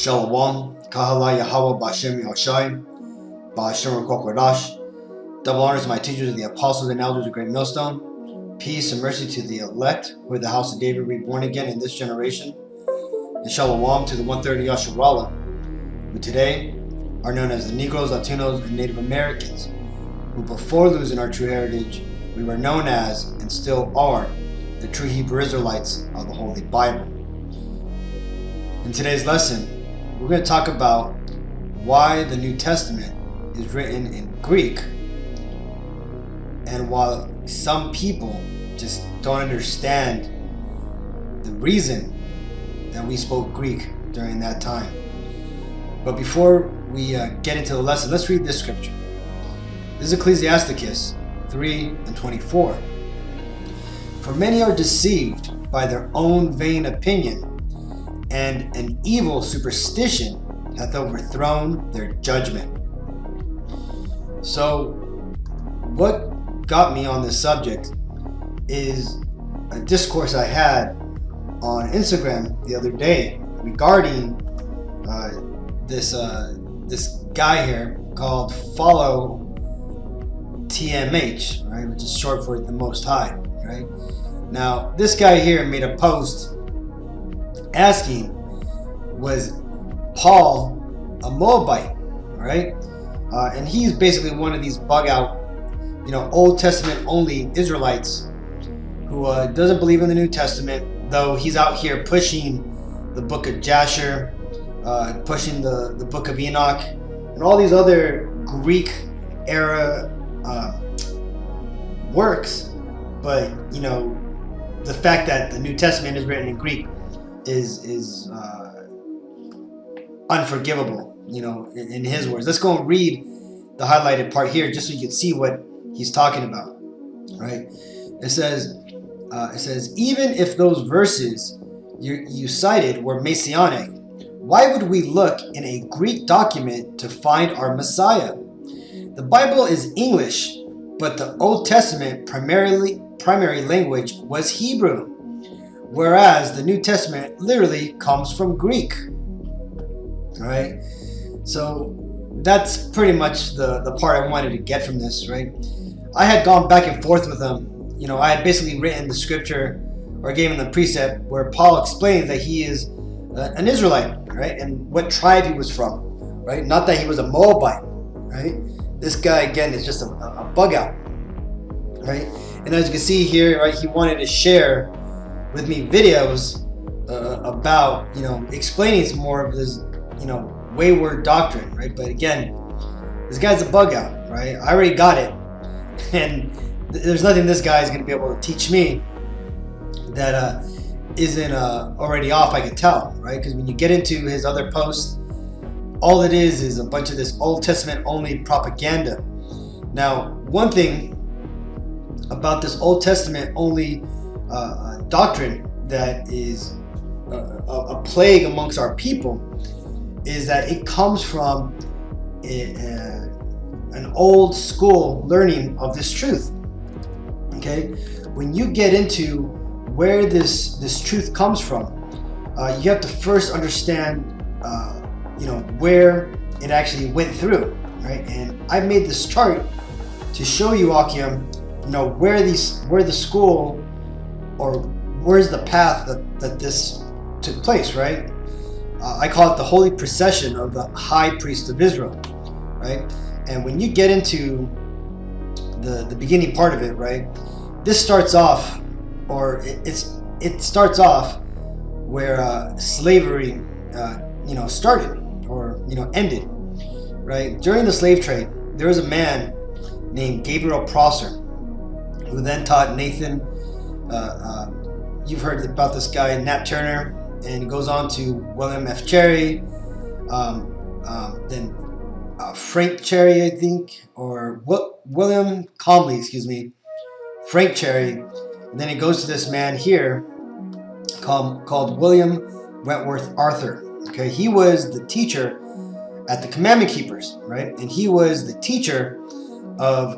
Shalom, Kahala Yahweh Bashem Yahushai, Bashem Kokodash. Double honors to my teachers, the apostles and elders of Great Millstone. Peace and mercy to the elect, who are the house of David reborn again in this generation. And Shalom to the 130 Yasharallah, who today are known as the Negroes, Latinos, and Native Americans, who before losing our true heritage, we were known as, and still are, the true Hebrew Israelites of the Holy Bible. In today's lesson, we're going to talk about why the New Testament is written in Greek, and while some people just don't understand the reason that we spoke Greek during that time. But before we get into the lesson, let's read this scripture. This is Ecclesiasticus 3:24. For many are deceived by their own vain opinion, and an evil superstition hath overthrown their judgment. So, what got me on this subject is a discourse I had on Instagram the other day regarding this guy here called Follow TMH, right, which is short for the Most High, right? Now, this guy here made a post asking, was Paul a Moabite, right? And he's basically one of these bug out, Old Testament only Israelites who doesn't believe in the New Testament, though he's out here pushing the book of Jasher, pushing the book of Enoch, and all these other Greek era works. But the fact that the New Testament is written in Greek is unforgivable, in his words. Let's go and read the highlighted part here just so you can see what he's talking about, right? It says, even if those verses you cited were Messianic, why would we look in a Greek document to find our Messiah? The Bible is English, but the Old Testament primary language was Hebrew, whereas the New Testament literally comes from Greek. All right, so that's pretty much the part I wanted to get from this, right? I had gone back and forth with him. I had basically written the scripture, or gave him the precept where Paul explains that he is an Israelite, right? And what tribe he was from, right? Not that he was a Moabite, right? This guy, again, is just a bug out, right? And as you can see here, right, he wanted to share with me videos about, explaining some more of this, wayward doctrine, right? But again, this guy's a bug out, right? I already got it. And there's nothing this guy is going to be able to teach me that isn't already off, I could tell, right? Because when you get into his other posts, all it is a bunch of this Old Testament only propaganda. Now, one thing about this Old Testament only doctrine that is a plague amongst our people is that it comes from an old school learning of this truth. Okay, when you get into where this truth comes from, you have to first understand where it actually went through, right? And I made this chart to show you, Akim, where the school, or where's the path that this took place, right? I call it the holy procession of the high priest of Israel, right? And when you get into the beginning part of it, right, this starts off, or it starts off where slavery started, or ended, right? During the slave trade, there was a man named Gabriel Prosser, who then taught Nathan. You've heard about this guy, Nat Turner, and it goes on to William F. Cherry, then Frank Cherry, I think, or William Comley, excuse me, Frank Cherry, and then it goes to this man here called William Wentworth Arthur. Okay, he was the teacher at the Commandment Keepers, right? And he was the teacher of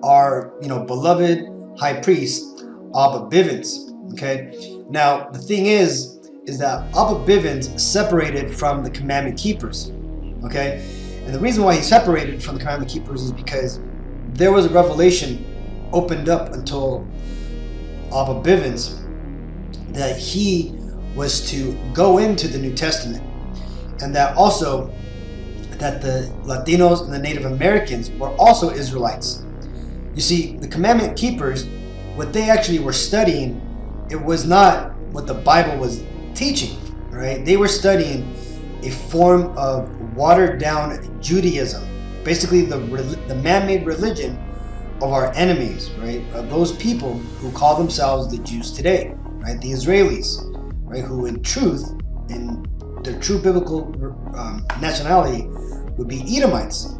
our, beloved high priest, Abba Bivens. Okay, now the thing is is that Abba Bivens separated from the commandment keepers. Okay? And the reason why he separated from the commandment keepers is because there was a revelation opened up until Abba Bivens that he was to go into the New Testament, and that also that the Latinos and the Native Americans were also Israelites. You see, the commandment keepers, what they actually were studying, it was not what the Bible was teaching, right? They were studying a form of watered down Judaism, basically the man-made religion of our enemies, right? Of those people who call themselves the Jews today, right? The Israelis, right? Who in truth, in their true biblical nationality, would be Edomites.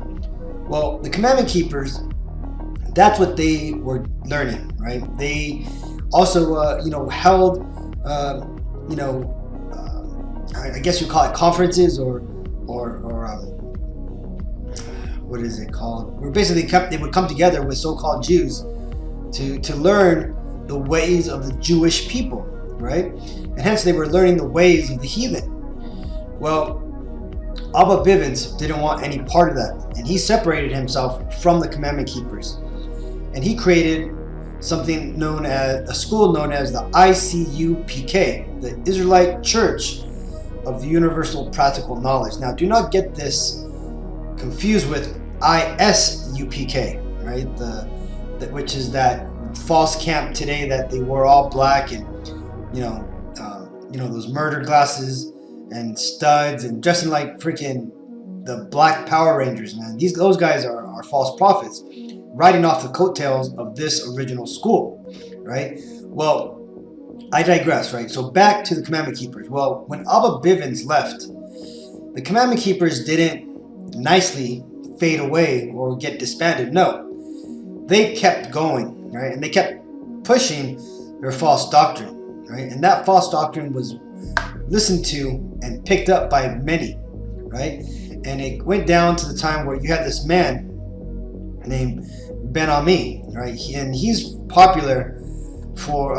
Well, the commandment keepers, that's what they were learning, right? They also, held, I guess you call it conferences or what is it called? Where basically they would come together with so-called Jews to learn the ways of the Jewish people, right? And hence they were learning the ways of the heathen. Well, Abba Bivens didn't want any part of that, and he separated himself from the commandment keepers, and he created something known as a school known as the ICUPK, the Israelite Church of the Universal Practical Knowledge. Now, do not get this confused with ISUPK, right? Which is that false camp today that they wore all black and those murder glasses and studs and dressing like freaking the Black Power Rangers, man. Those guys are false prophets, riding off the coattails of this original school, right? Well, I digress, right? So back to the commandment keepers. Well, when Abba Bivens left, the commandment keepers didn't nicely fade away or get disbanded. No, they kept going, right? And they kept pushing their false doctrine, right? And that false doctrine was listened to and picked up by many, right? And it went down to the time where you had this man named Ben Ami, right? And he's popular for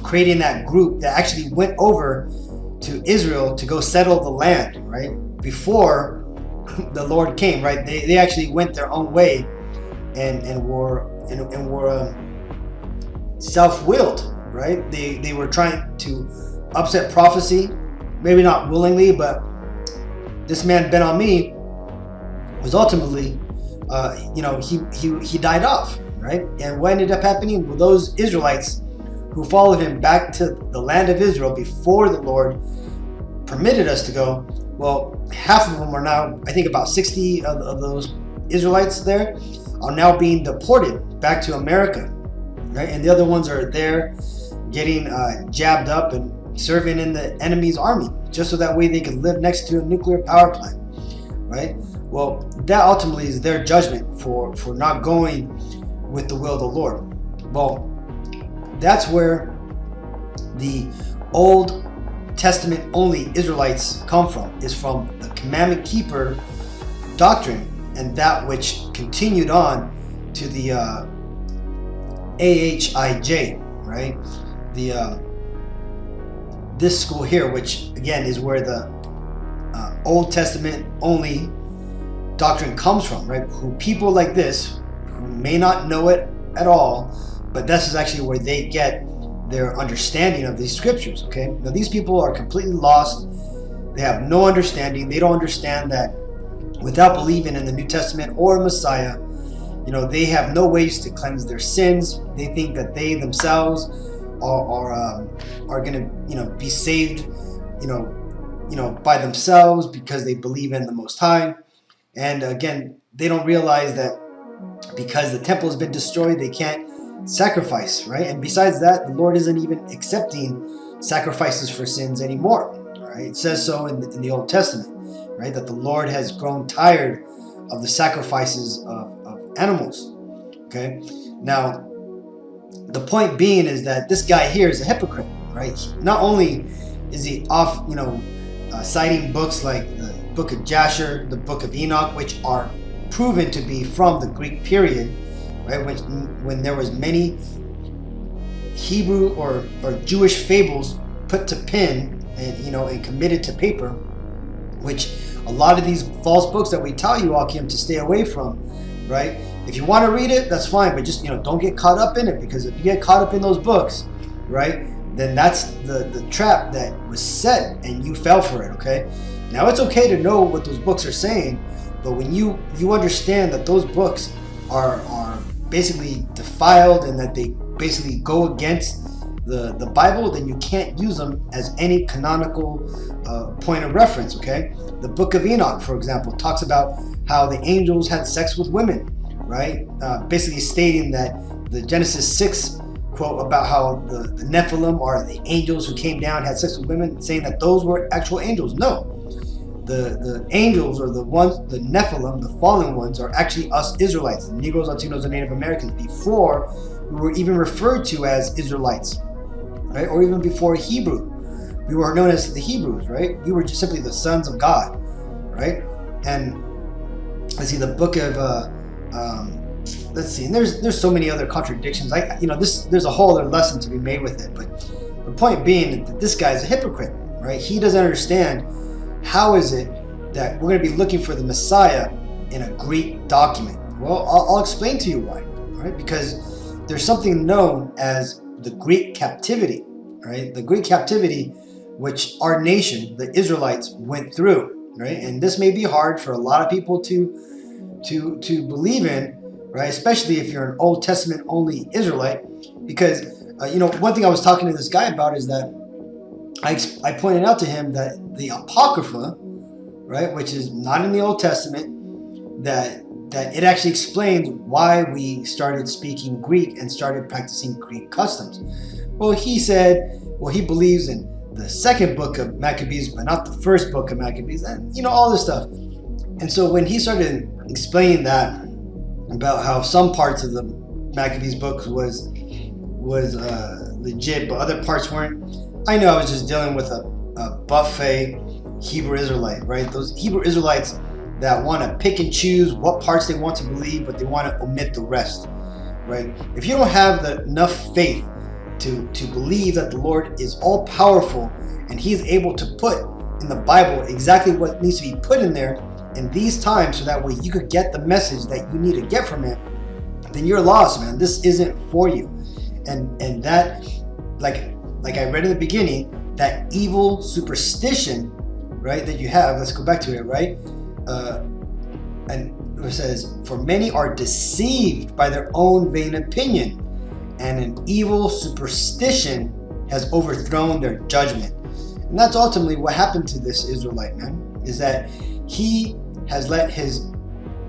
creating that group that actually went over to Israel to go settle the land, right? Before the Lord came, right? They actually went their own way and were self-willed, right? They were trying to upset prophecy, maybe not willingly, but this man Ben Ami was ultimately, he died off, right? And what ended up happening? Well, those Israelites who followed him back to the land of Israel before the Lord permitted us to go, well, half of them are now, I think about 60 of those Israelites there are now being deported back to America, right? And the other ones are there getting jabbed up and serving in the enemy's army, just so that way they can live next to a nuclear power plant, right? Well, that ultimately is their judgment for not going with the will of the Lord. Well, that's where the Old Testament only Israelites come from, is from the commandment keeper doctrine, and that which continued on to the AHIJ, right? This school here, which again is where the Old Testament only doctrine comes from, right? Who people like this, who may not know it at all, but this is actually where they get their understanding of these scriptures, okay? Now, these people are completely lost. They have no understanding. They don't understand that without believing in the New Testament or Messiah, they have no ways to cleanse their sins. They think that they themselves are going to, be saved, by themselves because they believe in the Most High. And again, they don't realize that because the temple has been destroyed, they can't sacrifice, right? And besides that, the Lord isn't even accepting sacrifices for sins anymore, right? It says so in the Old Testament, right? That the Lord has grown tired of the sacrifices of animals, okay? Now, the point being is that this guy here is a hypocrite, right? Not only is he off, citing books like the Book of Jasher, the Book of Enoch, which are proven to be from the Greek period, right? When there was many Hebrew or Jewish fables put to pen and committed to paper, which a lot of these false books that we tell you, Akim, to stay away from, right? If you want to read it, that's fine, but just don't get caught up in it, because if you get caught up in those books, right, then that's the trap that was set and you fell for it. Okay, now it's okay to know what those books are saying, but when you understand that those books are basically defiled and that they basically go against the Bible, then you can't use them as any canonical point of reference. Okay, the Book of Enoch, for example, talks about how the angels had sex with women, right? Basically stating that the Genesis 6 quote about how the Nephilim are the angels who came down, had sex with women, saying that those were actual angels. No, the angels, or the Nephilim, the fallen ones, are actually us Israelites, the Negroes, Latinos, and Native Americans, before we were even referred to as Israelites, right? Or even before Hebrew. We were known as the Hebrews, right? We were just simply the sons of God, right? And let's see, the book of let's see, and there's so many other contradictions. There's a whole other lesson to be made with it, but the point being that this guy is a hypocrite, right? He doesn't understand how is it that we're going to be looking for the Messiah in a Greek document. Well, I'll explain to you why, right? Because there's something known as the Greek captivity, right? The Greek captivity, which our nation, the Israelites, went through, right? And this may be hard for a lot of people to believe in, right? Especially if you're an Old Testament only Israelite, because one thing I was talking to this guy about is that I pointed out to him that the Apocrypha, right, which is not in the Old Testament, that it actually explains why we started speaking Greek and started practicing Greek customs. Well, he said, he believes in the second book of Maccabees, but not the first book of Maccabees, and all this stuff. And so when he started explaining that about how some parts of the Maccabees books was legit, but other parts weren't, I know I was just dealing with a buffet Hebrew Israelite, right? Those Hebrew Israelites that want to pick and choose what parts they want to believe, but they want to omit the rest, right? If you don't have enough faith to believe that the Lord is all powerful and He's able to put in the Bible exactly what needs to be put in there in these times, so that way you could get the message that you need to get from it, then you're lost, man. This isn't for you. And that, like I read in the beginning, that evil superstition, right, that you have, let's go back to it, right? And it says, for many are deceived by their own vain opinion, and an evil superstition has overthrown their judgment. And that's ultimately what happened to this Israelite, man, is that he has let his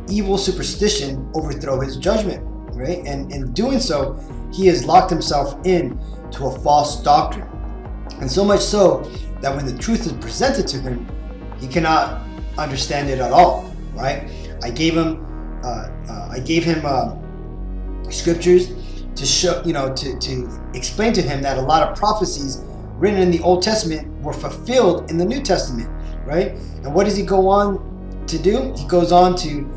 evil superstition overthrow his judgment, right? And in doing so, he has locked himself in to a false doctrine. And so much so that when the truth is presented to him, he cannot understand it at all, right? I gave him scriptures to show, to explain to him that a lot of prophecies written in the Old Testament were fulfilled in the New Testament, right? And what does he go on to do? He goes on to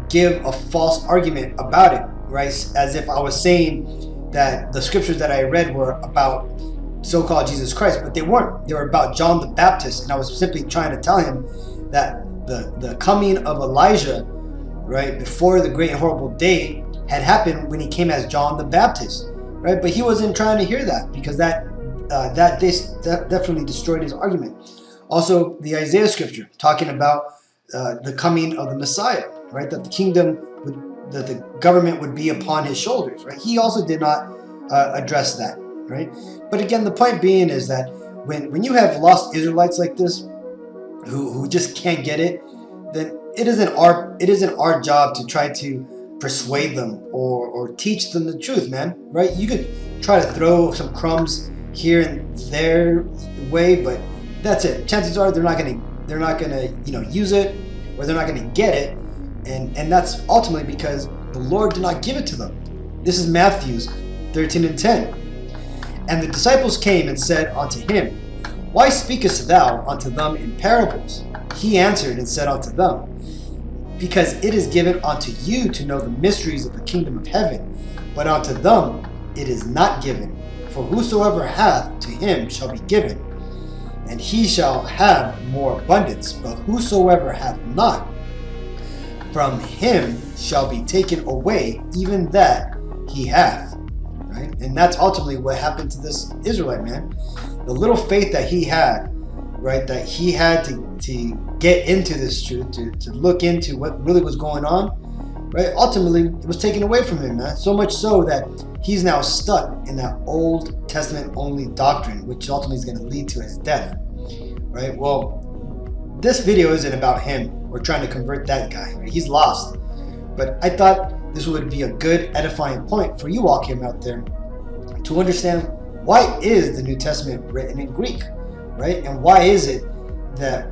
give a false argument about it, right? As if I was saying that the scriptures that I read were about so-called Jesus Christ, but they weren't. They were about John the Baptist, and I was simply trying to tell him that the coming of Elijah, right, before the great and horrible day had happened when he came as John the Baptist, right? But he wasn't trying to hear that, because that definitely destroyed his argument. Also, the Isaiah scripture talking about the coming of the Messiah, right? That the kingdom that the government would be upon his shoulders, right? He also did not address that, right? But again, the point being is that when you have lost Israelites like this, who just can't get it, then it isn't our job to try to persuade them or teach them the truth, man, right? You could try to throw some crumbs here and there way, but that's it. Chances are they're not gonna use it, or they're not gonna get it, and that's ultimately because the Lord did not give it to them. This is Matthew 13:10. And the disciples came and said unto him, Why speakest thou unto them in parables? He answered and said unto them, Because it is given unto you to know the mysteries of the kingdom of heaven, but unto them it is not given. For whosoever hath, to him shall be given, and he shall have more abundance. But whosoever hath not, from him shall be taken away even that he hath. Right? And that's ultimately what happened to this Israelite man. The little faith that he had, right, that he had to get into this truth, to look into what really was going on, right, ultimately it was taken away from him, man. So much so that he's now stuck in that Old Testament only doctrine, which ultimately is going to lead to his death. Right? Well, this video isn't about him or trying to convert that guy. Right? He's lost. But I thought this would be a good edifying point for you all came out there to understand, why is the New Testament written in Greek, right? And why is it that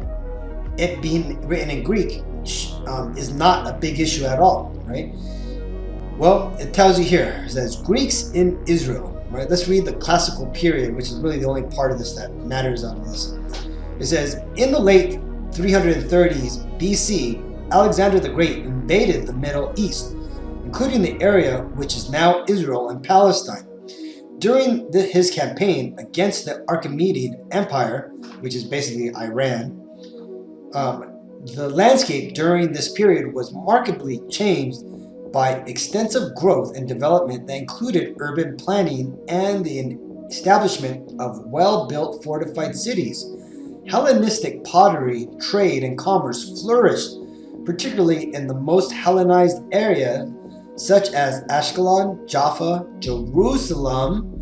it being written in Greek is not a big issue at all, right? Well, it tells you here, it says Greeks in Israel, right? Let's read the classical period, which is really the only part of this that matters out of this. It says, in the late 330s BC, Alexander the Great invaded the Middle East, including the area which is now Israel and Palestine. During his campaign against the Achaemenid Empire, which is basically Iran, the landscape during this period was markedly changed by extensive growth and development that included urban planning and the establishment of well-built fortified cities. Hellenistic pottery, trade, and commerce flourished, particularly in the most Hellenized area, such as Ashkelon, Jaffa, Jerusalem,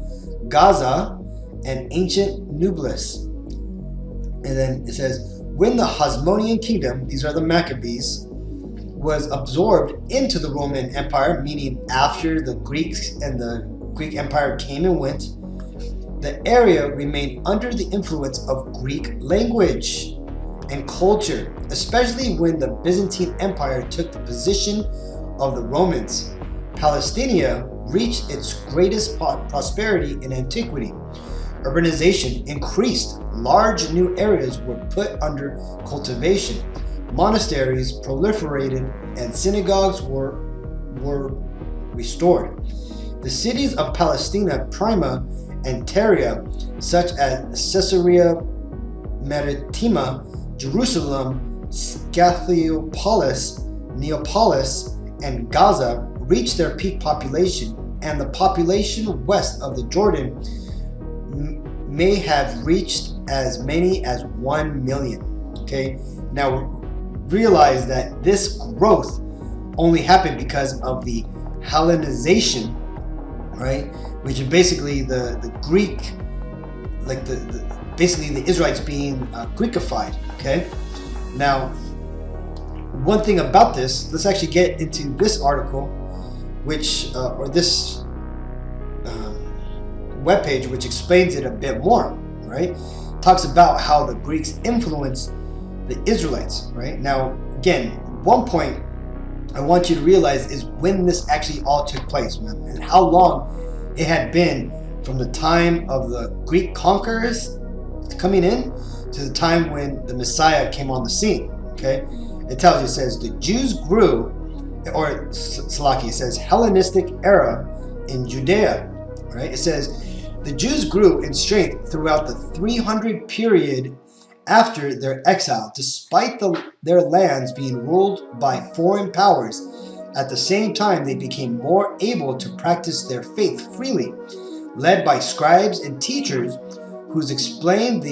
Gaza, and ancient Nablus. And then it says, when the Hasmonean kingdom, these are the Maccabees, was absorbed into the Roman Empire, meaning after the Greeks and the Greek Empire came and went, the area remained under the influence of Greek language and culture, especially when the Byzantine Empire took the position of the Romans. Palestina reached its greatest prosperity in antiquity. Urbanization increased. Large new areas were put under cultivation. Monasteries proliferated and synagogues were restored. The cities of Palestina, Prima, and Tyre, such as Caesarea Maritima, Jerusalem, Scythopolis, Neapolis, and Gaza reached their peak population, and the population west of the Jordan may have reached as many as 1 million. Okay, now realize that this growth only happened because of the Hellenization, right? Which is basically the Greek, like basically the Israelites being Greekified. Okay, now one thing about this, let's actually get into this article, which or this webpage, which explains it a bit more. Right, talks about how the Greeks influenced the Israelites. Right, now again, one point I want you to realize is when this actually all took place, man, and how long it had been from the time of the Greek conquerors coming in to the time when the Messiah came on the scene. Okay, it tells you, it says the Jews grew, or Salaki, it says Hellenistic era in Judea. Right, it says the Jews grew in strength throughout the 300 period after their exile, despite their lands being ruled by foreign powers. At the same time, they became more able to practice their faith freely, led by scribes and teachers who explained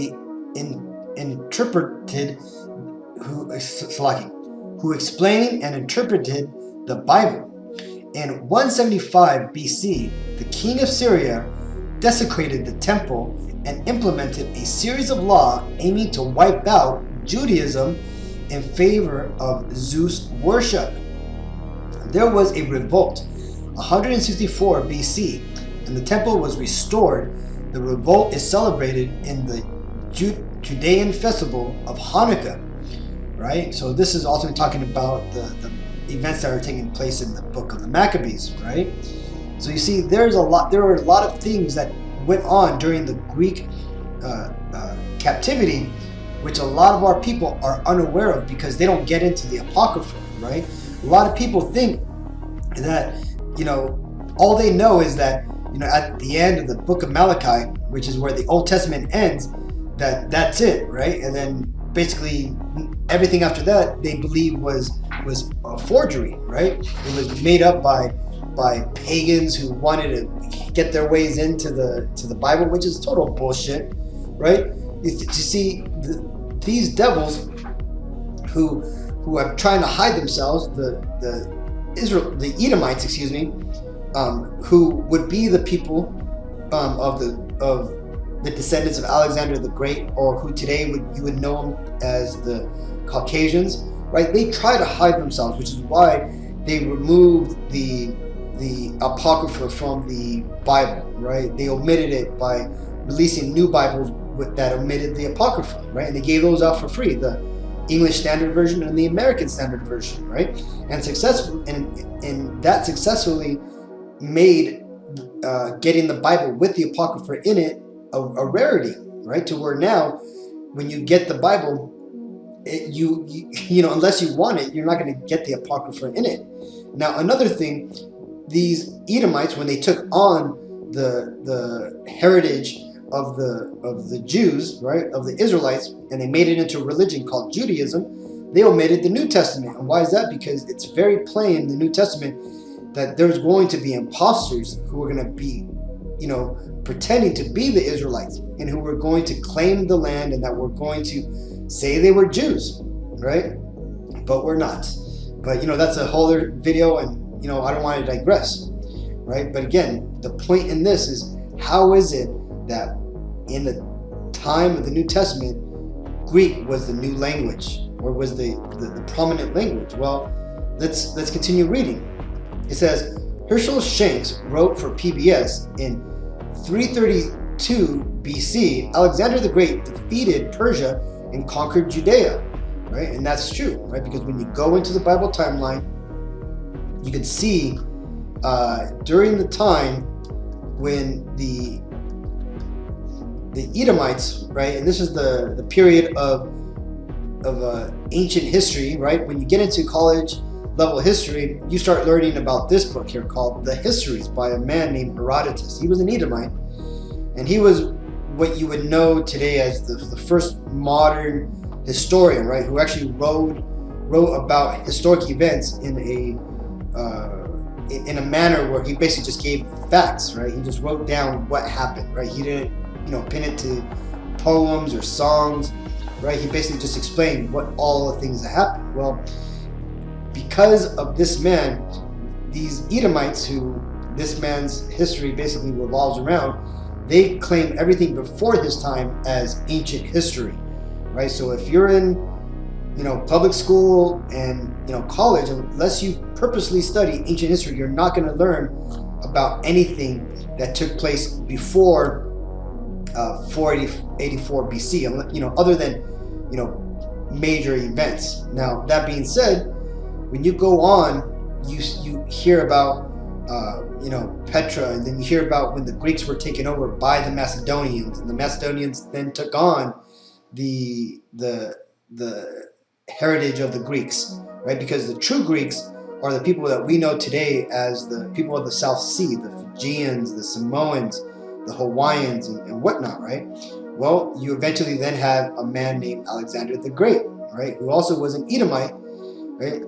who explained and interpreted the Bible. In 175 BC, the king of Syria desecrated the temple and implemented a series of laws aiming to wipe out Judaism in favor of Zeus worship. There was a revolt, 164 BC, and the temple was restored. The revolt is celebrated in the Judean festival of Hanukkah, right? So this is also talking about the events that are taking place in the book of the Maccabees, right? So you see, there were a lot of things that went on during the Greek captivity, which a lot of our people are unaware of because they don't get into the Apocrypha, right? A lot of people think that, all they know is that at the end of the book of Malachi, which is where the Old Testament ends, that's it, right? And then basically everything after that they believe was a forgery, right? It was made up by pagans who wanted to get their ways into the Bible, which is total bullshit, right? You see, these devils who are trying to hide themselves, the Edomites, who would be the people of the descendants of Alexander the Great, or who today you would know them as the Caucasians, right? They try to hide themselves, which is why they removed the Apocrypha from the Bible, right? They omitted it by releasing new Bibles that omitted the Apocrypha, right? And they gave those out for free, the English Standard Version and the American Standard Version, right? And that successfully made getting the Bible with the Apocrypha in it a rarity, right? To where now, when you get the Bible, unless you want it, you're not going to get the Apocrypha in it. Now, another thing, these Edomites, when they took on the heritage of the Jews, right, of the Israelites, and they made it into a religion called Judaism, they omitted the New Testament. And why is that? Because it's very plain in the New Testament that there's going to be imposters who are going to be, pretending to be the Israelites, and who were going to claim the land, and that were going to say they were Jews, right? But we're not. But that's a whole other video, and I don't want to digress, right? But again, the point in this is, how is it that in the time of the New Testament, Greek was the new language, or was the prominent language? Well, let's continue reading. It says, Herschel Shanks wrote for PBS in 332 BC, Alexander the Great defeated Persia and conquered Judea, right? And that's true, right? Because when you go into the Bible timeline, you can see during the time when the Edomites, right? And this is the period of ancient history, right? When you get into college level history, you start learning about this book here called The Histories by a man named Herodotus. He was an Edomite, and he was what you would know today as the first modern historian, right? Who actually wrote about historic events in a manner where he basically just gave facts, right? He just wrote down what happened, right? He didn't, pin it to poems or songs, right? He basically just explained what all the things that happened. Well, because of this man, these Edomites, who this man's history basically revolves around, they claim everything before his time as ancient history, right? So if you're in, public school and, college, unless you purposely study ancient history, you're not going to learn about anything that took place before 484 BC, other than, major events. Now, that being said, when you go on, you hear about, Petra, and then you hear about when the Greeks were taken over by the Macedonians, and the Macedonians then took on the heritage of the Greeks, right? Because the true Greeks are the people that we know today as the people of the South Sea, the Fijians, the Samoans, the Hawaiians, and whatnot, right? Well, you eventually then have a man named Alexander the Great, right? Who also was an Edomite, right?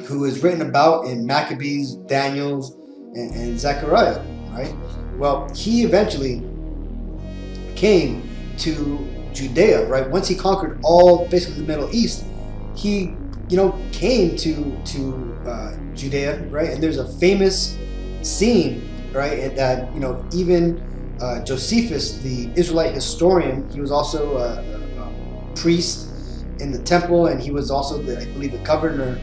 Who is written about in Maccabees, Daniels, and Zechariah, right? Well, he eventually came to Judea, right? Once he conquered basically the Middle East, he, came to Judea, right? And there's a famous scene, right? And that, even Josephus, the Israelite historian, he was also a priest in the temple, and he was also I believe the governor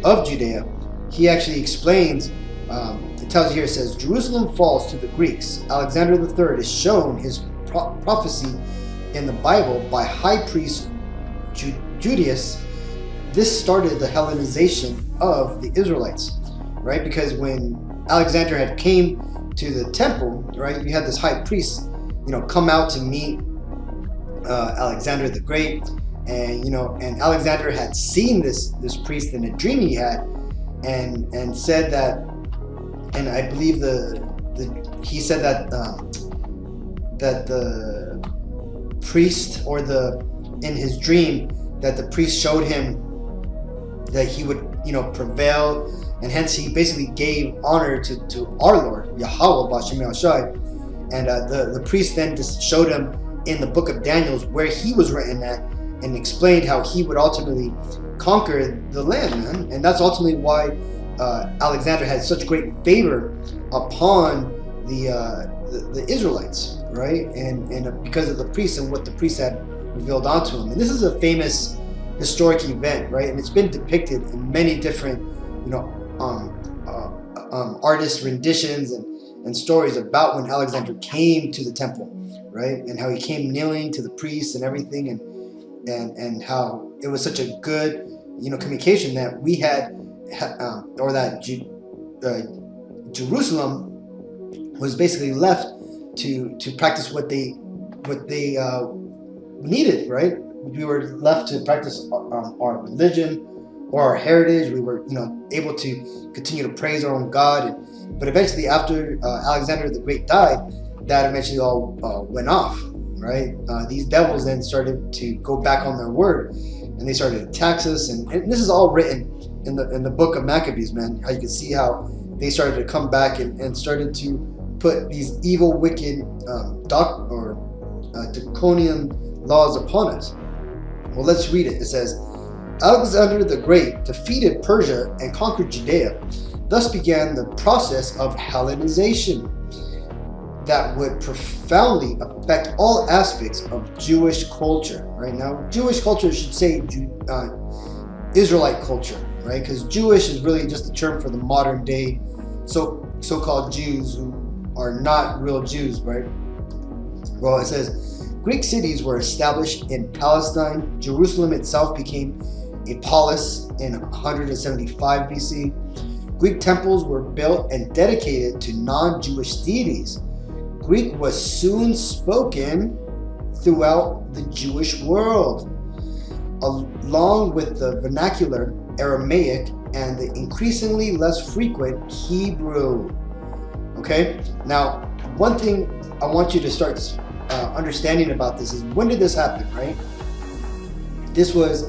of Judea. He actually explains, it tells you here, it says, Jerusalem falls to the Greeks. Alexander III is shown his prophecy in the Bible by high priest Judaeus. This started the Hellenization of the Israelites, right? Because when Alexander had came to the temple, right, you had this high priest, come out to meet Alexander the Great, and and Alexander had seen this priest in a dream he had, and said that, and I believe the he said that the priest, or in his dream, that the priest showed him that he would, prevail, and hence he basically gave honor to our Lord Yahweh Bashem Yahshai. And the priest then just showed him in the book of Daniel where he was written at, and explained how he would ultimately conquer the land, man. And that's ultimately why Alexander had such great favor upon the Israelites, right? And because of the priests and what the priests had revealed onto him. And this is a famous historic event, right? And it's been depicted in many different, artist renditions and stories about when Alexander came to the temple, right? And how he came kneeling to the priests and everything, and how it was such a good, communication that we had, or that Jerusalem was basically left to practice what they needed, right? We were left to practice our religion or our heritage. We were, able to continue to praise our own God. But eventually, after Alexander the Great died, that eventually all went off, right? These devils then started to go back on their word, and they started to tax us. And this is all written in the book of Maccabees, man. How you can see how they started to come back and started to put these evil, wicked, draconian laws upon us. Well, let's read it. It says, Alexander the Great defeated Persia and conquered Judea. Thus began the process of Hellenization that would profoundly affect all aspects of Jewish culture. Right now, Jewish culture should say Israelite culture, right? Because Jewish is really just a term for the modern day so-called Jews who are not real Jews, right? Well, it says Greek cities were established in Palestine. Jerusalem itself became a polis in 175 BC. Greek temples were built and dedicated to non-Jewish deities. Greek was soon spoken throughout the Jewish world, along with the vernacular Aramaic and the increasingly less frequent Hebrew. Okay? Now, one thing I want you to start understanding about this is, when did this happen, right? This was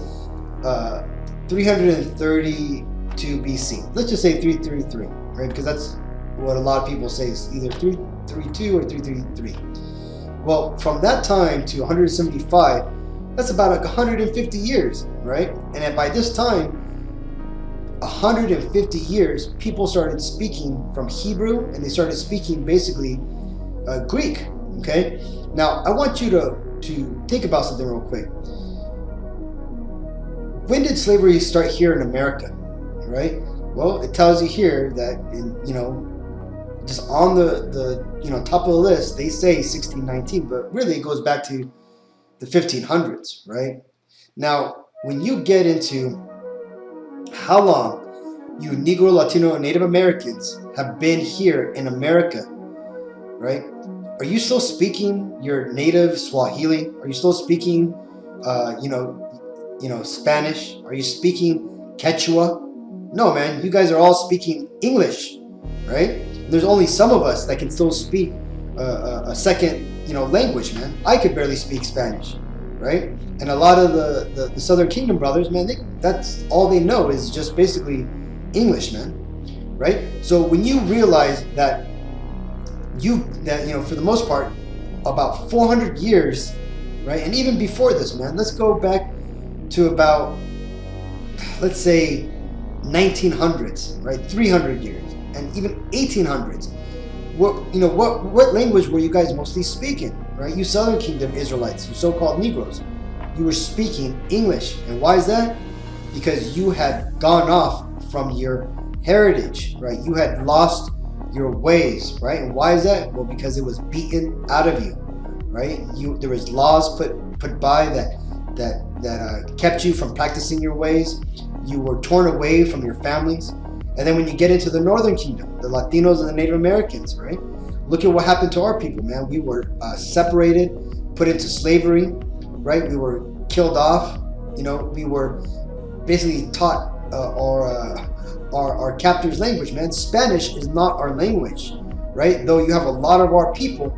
332 BC. Let's just say 333, right? Because that's what a lot of people say, is either 332 or 333. Well, from that time to 175, that's about 150 years, right? And by this time, 150 years, people started speaking from Hebrew, and they started speaking basically Greek. Okay. Now, I want you to think about something real quick. When did slavery start here in America? Right. Well, it tells you here that just on the top of the list, they say 1619, but really it goes back to the 1500s, right? Now, when you get into how long you Negro, Latino, and Native Americans have been here in America, right? Are you still speaking your native Swahili? Are you still speaking, Spanish? Are you speaking Quechua? No, man. You guys are all speaking English, right? There's only some of us that can still speak a second, language, man. I could barely speak Spanish, right? And a lot of the Southern Kingdom brothers, man, that's all they know is just basically English, man, right? So when you realize that for the most part, about 400 years, right? And even before this, man, let's go back to about, let's say, 1900s, right? 300 years, and even 1800s. What language were you guys mostly speaking, right? You Southern Kingdom Israelites, you so-called Negroes, you were speaking English. And why is that? Because you had gone off from your heritage, right? You had lost your ways, right? And why is that? Well, because it was beaten out of you, right? There was laws put by that kept you from practicing your ways. You were torn away from your families. And then when you get into the Northern Kingdom, the Latinos and the Native Americans, right? Look at what happened to our people, man. We were separated, put into slavery, right? We were killed off. We were basically taught our captor's language, man. Spanish is not our language, right? Though you have a lot of our people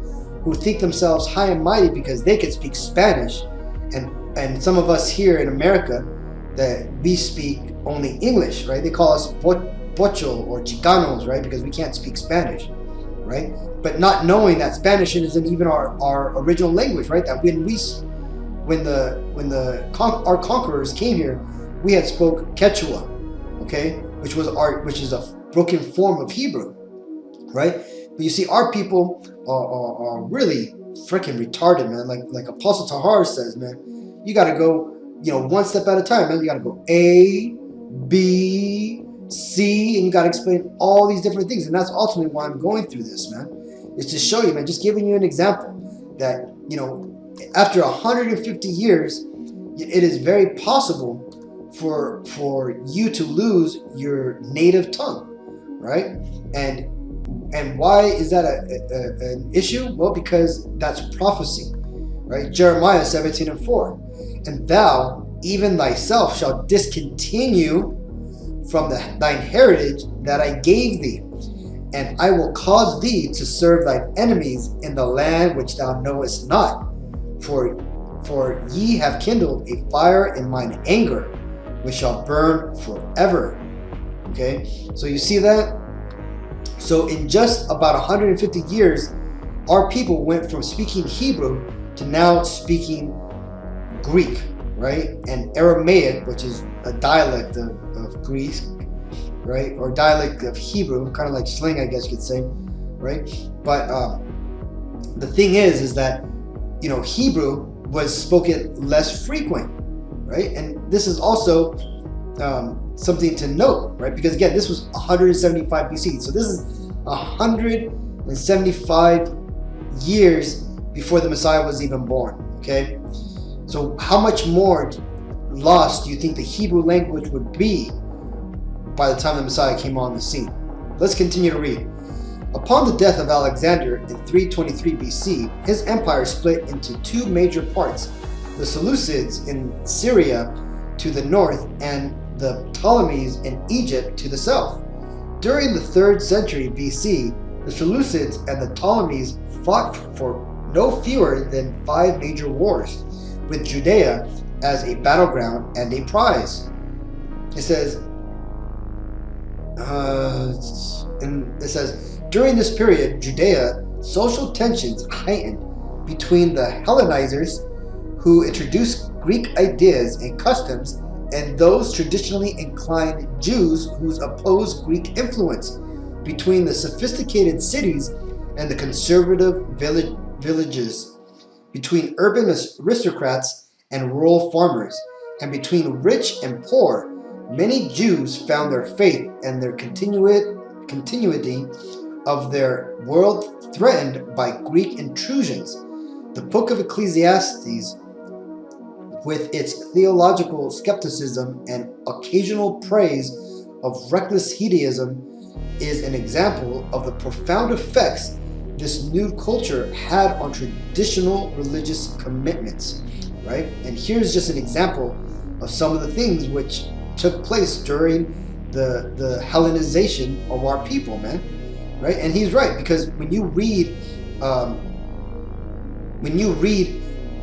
who think themselves high and mighty because they can speak Spanish, and some of us here in America that we speak only English, right? They call us pocho or chicanos, right? Because we can't speak Spanish, right? But not knowing that Spanish isn't even our original language, right? That when our conquerors came here, we had spoke Quechua, okay, which is a broken form of Hebrew, right? But you see, our people are really freaking retarded, man. Like Apostle Tahar says, man, you got to go, one step at a time, man. You got to go A, B, C, and you got to explain all these different things. And that's ultimately why I'm going through this, man. Is to show you, man, just giving you an example that, after 150 years, it is very possible for you to lose your native tongue, right? And why is that an issue? Well, because that's prophecy, right? Jeremiah 17:4. And thou, even thyself, shalt discontinue from thine heritage that I gave thee, and I will cause thee to serve thine enemies in the land which thou knowest not. For ye have kindled a fire in mine anger, which shall burn forever. Okay, so you see that? So in just about 150 years, our people went from speaking Hebrew to now speaking Greek, right? And Aramaic, which is a dialect of Greek, right? Or dialect of Hebrew, kind of like slang, I guess you could say, right? But the thing is that, Hebrew was spoken less frequent, right? And this is also something to note, right? Because again, this was 175 BC. So this is 175 years before the Messiah was even born, okay? So how much more lost do you think the Hebrew language would be by the time the Messiah came on the scene? Let's continue to read. Upon the death of Alexander in 323 BC, his empire split into two major parts, the Seleucids in Syria to the north and the Ptolemies in Egypt to the south. During the 3rd century BC, the Seleucids and the Ptolemies fought for no fewer than 5 major wars, with Judea as a battleground and a prize. It says, during this period, Judea, social tensions heightened between the Hellenizers, who introduced Greek ideas and customs, and those traditionally inclined Jews who opposed Greek influence, between the sophisticated cities and the conservative villages, between urban aristocrats and rural farmers, and between rich and poor. Many Jews found their faith and their continuity of their world threatened by Greek intrusions. The book of Ecclesiastes, with its theological skepticism and occasional praise of reckless hedonism, is an example of the profound effects this new culture had on traditional religious commitments, right? And here's just an example of some of the things which took place during the Hellenization of our people, man, right? And he's right, because when you read the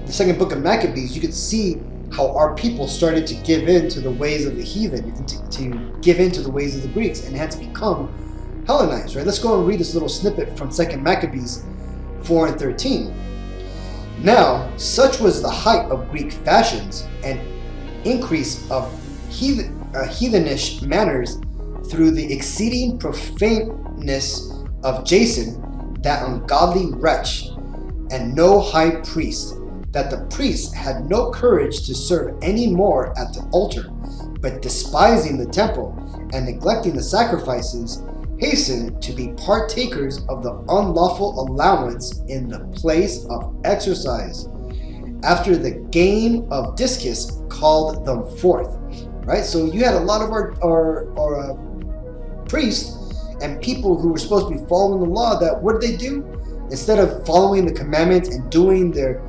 second book of Maccabees, you could see how our people started to give in to the ways of the heathen, to give in to the ways of the Greeks, and hence become Hellenized, right? Let's go and read this little snippet from 2 Maccabees 4 and 13. Now, such was the height of Greek fashions and increase of heathenish manners through the exceeding profaneness of Jason, that ungodly wretch, and no high priest, that the priests had no courage to serve any more at the altar, but despising the temple and neglecting the sacrifices, hastened to be partakers of the unlawful allowance in the place of exercise. After the game of discus called them forth. Right? So you had a lot of our priests and people who were supposed to be following the law, that what did they do? Instead of following the commandments and doing their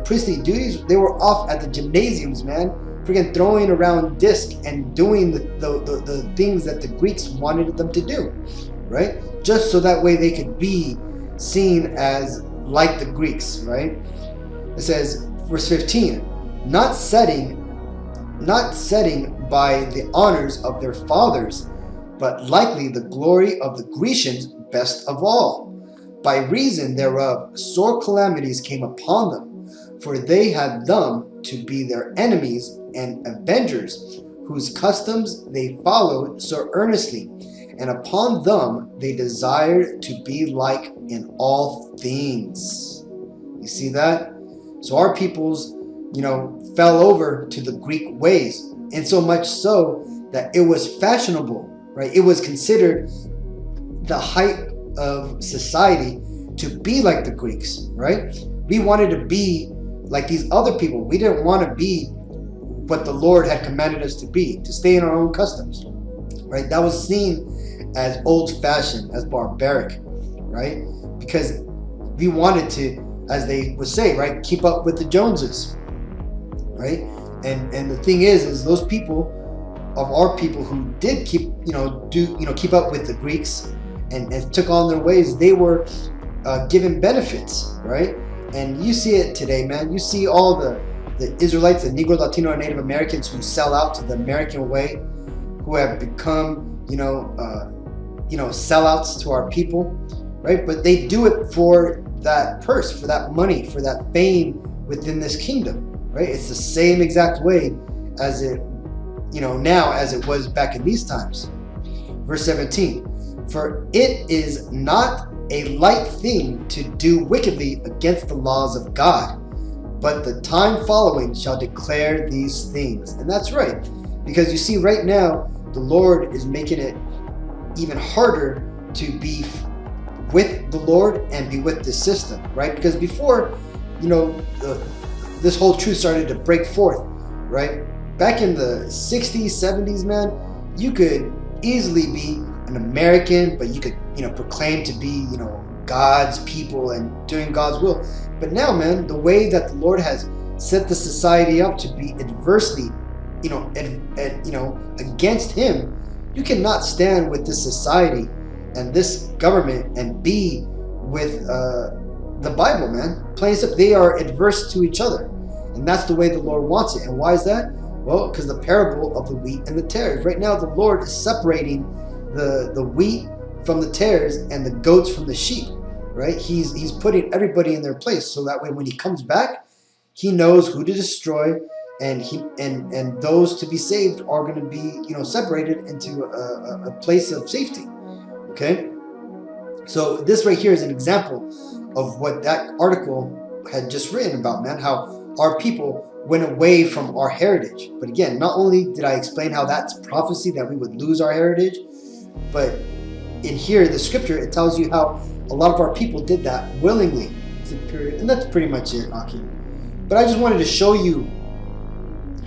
priestly duties, they were off at the gymnasiums, man, freaking throwing around disc and doing the things that the Greeks wanted them to do, right? Just so that way they could be seen as like the Greeks, right? It says, verse 15, not setting by the honors of their fathers, but likely the glory of the Grecians best of all. By reason thereof sore calamities came upon them, for they had them to be their enemies and avengers, whose customs they followed so earnestly, and upon them they desired to be like in all things. You see that? So our peoples, fell over to the Greek ways, and so much so that it was fashionable, right? It was considered the height of society to be like the Greeks, right? We wanted to be like these other people. We didn't want to be what the Lord had commanded us to be, to stay in our own customs, right? That was seen as old-fashioned, as barbaric, right? Because we wanted to, as they would say, right, keep up with the Joneses, right? And the thing is those people of our people who did keep up with the Greeks and took on their ways, they were given benefits, right? And you see it today, man. You see all the Israelites, the Negro, Latino, and Native Americans who sell out to the American way, who have become, sellouts to our people, right? But they do it for that purse, for that money, for that fame within this kingdom, right? It's the same exact way as it, now as it was back in these times. Verse 17, for it is not a light thing to do wickedly against the laws of God, but the time following shall declare these things. And that's right, because you see right now, the Lord is making it even harder to be with the Lord and be with the system, right? Because before, this whole truth started to break forth, right? Back in the 60s, 70s, man, you could easily be an American, but you could, proclaim to be, God's people and doing God's will. But now, man, the way that the Lord has set the society up to be adversely, against Him, you cannot stand with this society and this government and be with the Bible, man. Plain and they are adverse to each other, and that's the way the Lord wants it. And why is that? Well, because the parable of the wheat and the tares. Right now, the Lord is separating the wheat from the tares and the goats from the sheep, right? He's putting everybody in their place, so that way when He comes back, He knows who to destroy, and and those to be saved are going to be separated into a place of safety. Okay, so this right here is an example of what that article had just written about, man. How our people went away from our heritage. But again, not only did I explain how that's prophecy that we would lose our heritage, but in here, the scripture, it tells you how a lot of our people did that willingly. And that's pretty much it, Aki. But I just wanted to show you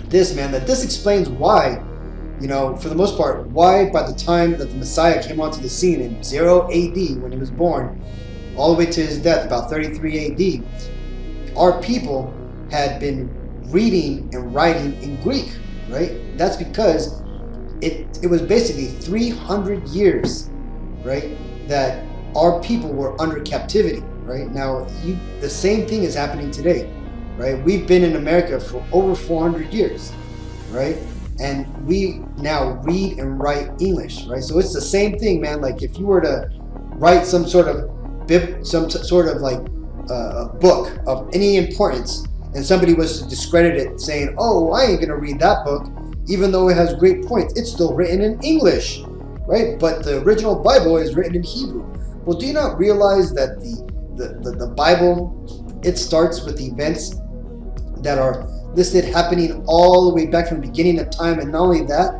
this, man, that this explains why, for the most part, why by the time that the Messiah came onto the scene in 0 AD, when He was born, all the way to His death, about 33 AD, our people had been reading and writing in Greek, right? That's because it was basically 300 years, right, that our people were under captivity, right? Now, the same thing is happening today, right? We've been in America for over 400 years, right? And we now read and write English, right? So it's the same thing, man. Like if you were to write some sort of a book of any importance, and somebody was to discredit it, saying, "Oh, I ain't gonna read that book," even though it has great points, it's still written in English, right? But the original Bible is written in Hebrew. Well, do you not realize that the Bible, it starts with events that are listed happening all the way back from the beginning of time, and not only that,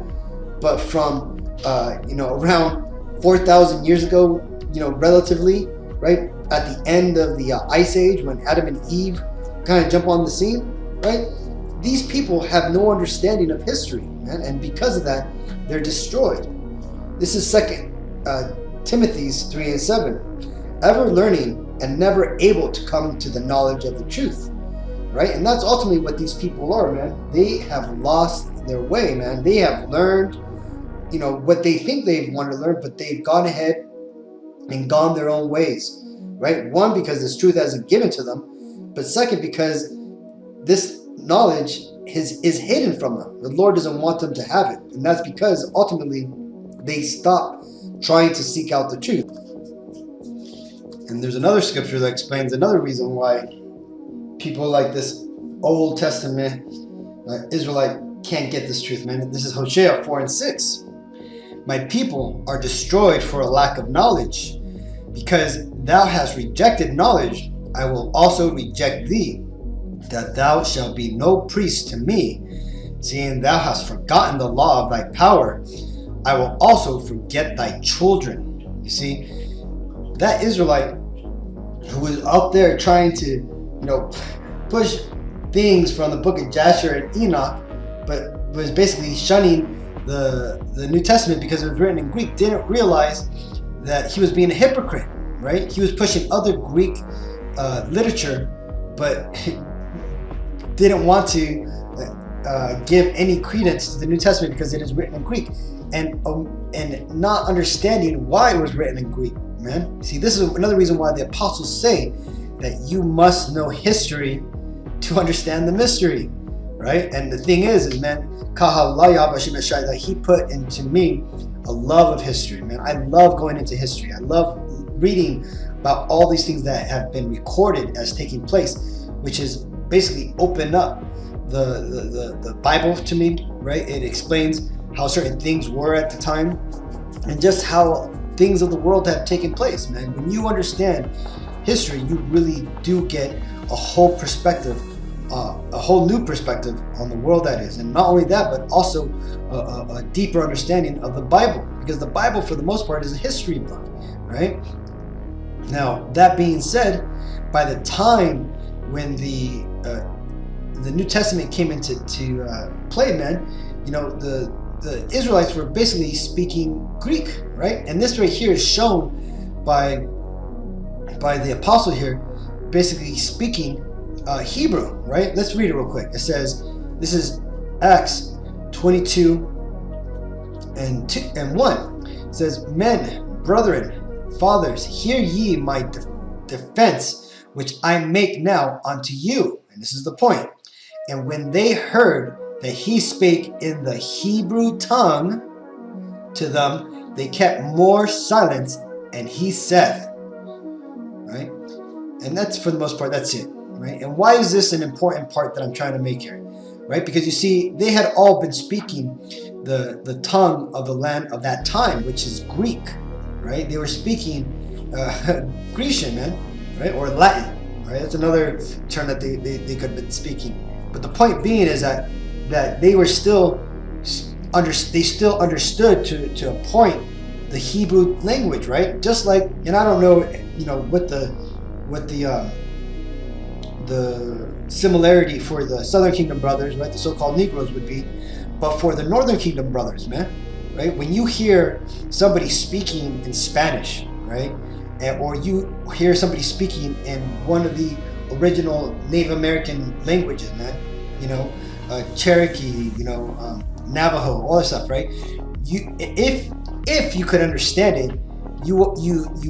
but from around 4,000 years ago, relatively, right at the end of the Ice Age, when Adam and Eve kind of jump on the scene, right? These people have no understanding of history, man, and because of that, they're destroyed. This is 2 Timothy's 3:7. Ever learning and never able to come to the knowledge of the truth, right? And that's ultimately what these people are, man. They have lost their way, man. They have learned, what they think they want to learn, but they've gone ahead and gone their own ways, right? One, because this truth hasn't given to them, but second, because this knowledge is hidden from them. The Lord doesn't want them to have it, and that's because ultimately they stop trying to seek out the truth. And there's another scripture that explains another reason why people like this Old Testament Israelite can't get this truth, man. This is Hosea 4:6. My people are destroyed for a lack of knowledge. Because thou hast rejected knowledge, I will also reject thee, that thou shalt be no priest to me. Seeing thou hast forgotten the law of thy power, I will also forget thy children. You see, that Israelite who was out there trying to, push things from the book of Jasher and Enoch, but was basically shunning the New Testament because it was written in Greek, didn't realize that he was being a hypocrite, right? He was pushing other Greek literature, but didn't want to give any credence to the New Testament because it is written in Greek, and not understanding why it was written in Greek, man. See, this is another reason why the apostles say that you must know history to understand the mystery, right? And the thing is man, that he put into me a love of history, man. I love going into history. I love reading about all these things that have been recorded as taking place, which is basically open up the Bible to me, right? It explains how certain things were at the time and just how things of the world have taken place, man. When you understand history, you really do get a whole perspective, a whole new perspective on the world that is. And not only that, but also a deeper understanding of the Bible, because the Bible for the most part is a history book, right? Now, that being said, by the time when the New Testament came into play, man, the Israelites were basically speaking Greek, right? And this right here is shown by the apostle here, basically speaking Hebrew, right? Let's read it real quick. It says, this is Acts 22 and 1. It says, men, brethren, fathers, hear ye my defense, which I make now unto you. And this is the point. And when they heard that he spake in the Hebrew tongue to them, they kept more silence, and he said, right? And that's, for the most part, that's it, right? And why is this an important part that I'm trying to make here, right? Because you see, they had all been speaking the tongue of the land of that time, which is Greek, right? They were speaking Grecian, man, right? Or Latin, right? That's another term that they could have been speaking. But the point being is that they were still they still understood to a point the Hebrew language, right? Just like, and I don't know, what the similarity for the Southern Kingdom brothers, right, the so-called Negroes would be, but for the Northern Kingdom brothers, man, right? When you hear somebody speaking in Spanish, right, or you hear somebody speaking in one of the original Native American languages, man, Cherokee, Navajo, all that stuff, right? If you could understand it, you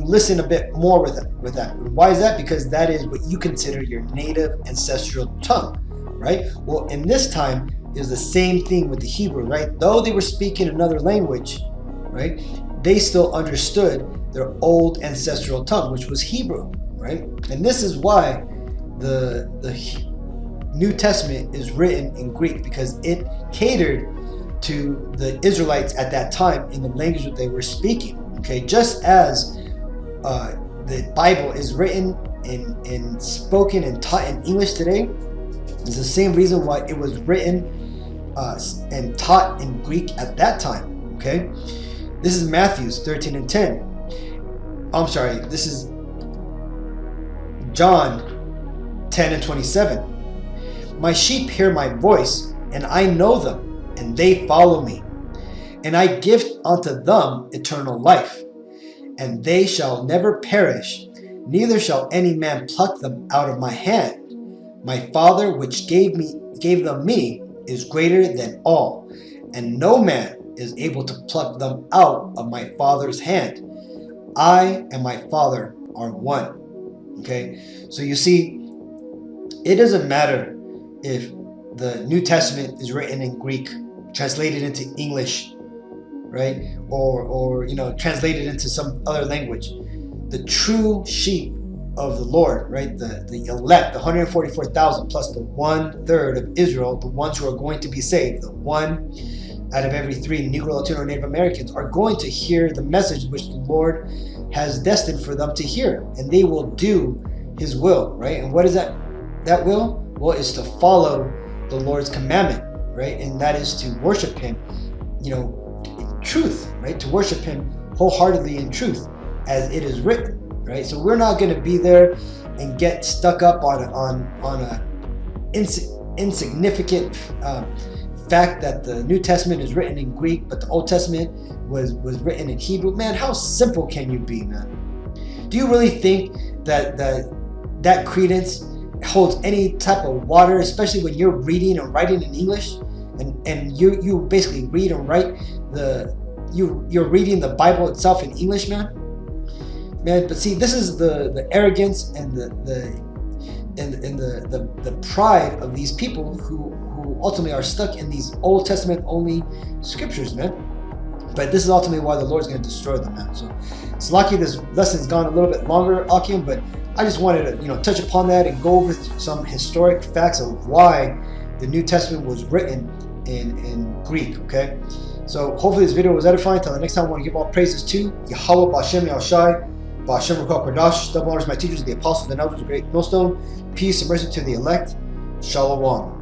listen a bit more with that. Why is that? Because that is what you consider your native ancestral tongue, right? Well, in this time, it was the same thing with the Hebrew, right? Though they were speaking another language, right, they still understood their old ancestral tongue, which was Hebrew, right? And this is why the New Testament is written in Greek, because it catered to the Israelites at that time in the language that they were speaking. Okay, just as the Bible is written in spoken and taught in English today, is the same reason why it was written and taught in Greek at that time. Okay, this is Matthew 13 and 10. I'm sorry, this is John 10 and 27. My sheep hear my voice, and I know them, and they follow me. And I give unto them eternal life, and they shall never perish, neither shall any man pluck them out of my hand. My Father which gave them me is greater than all, and no man is able to pluck them out of my Father's hand. I and my Father are one. Okay, so you see, it doesn't matter if the New Testament is written in Greek, translated into English, right, or translated into some other language. The true sheep of the Lord, right, the elect, the 144,000 plus the 1/3 of Israel, the ones who are going to be saved, the one out of every 3 Negro, Latino, or Native Americans are going to hear the message which the Lord has destined for them to hear, and they will do His will, right? And what is that will? Well, it's to follow the Lord's commandment, right? And that is to worship Him, in truth, right? To worship Him wholeheartedly in truth, as it is written, right? So we're not going to be there and get stuck up on a insignificant fact that the New Testament is written in Greek, but the Old Testament was written in Hebrew. Man, how simple can you be, man? Do you really think that credence holds any type of water, especially when you're reading and writing in English, and you basically read and write you're reading the Bible itself in English, man? But see, this is the arrogance and the pride of these people who ultimately are stuck in these Old Testament only scriptures, man. But this is ultimately why the Lord's going to destroy them, man. So, Slaki, this lesson's gone a little bit longer, Akim, but I just wanted to touch upon that and go over some historic facts of why the New Testament was written in Greek. Okay, so hopefully this video was edifying. Until the next time, I want to give all praises to Yahweh, Ba'Shem Yahushai, Ba'Shem Ruach Kodash, double honors my teachers, the apostles, and elders, the great millstone. Peace and mercy to the elect. Shalom.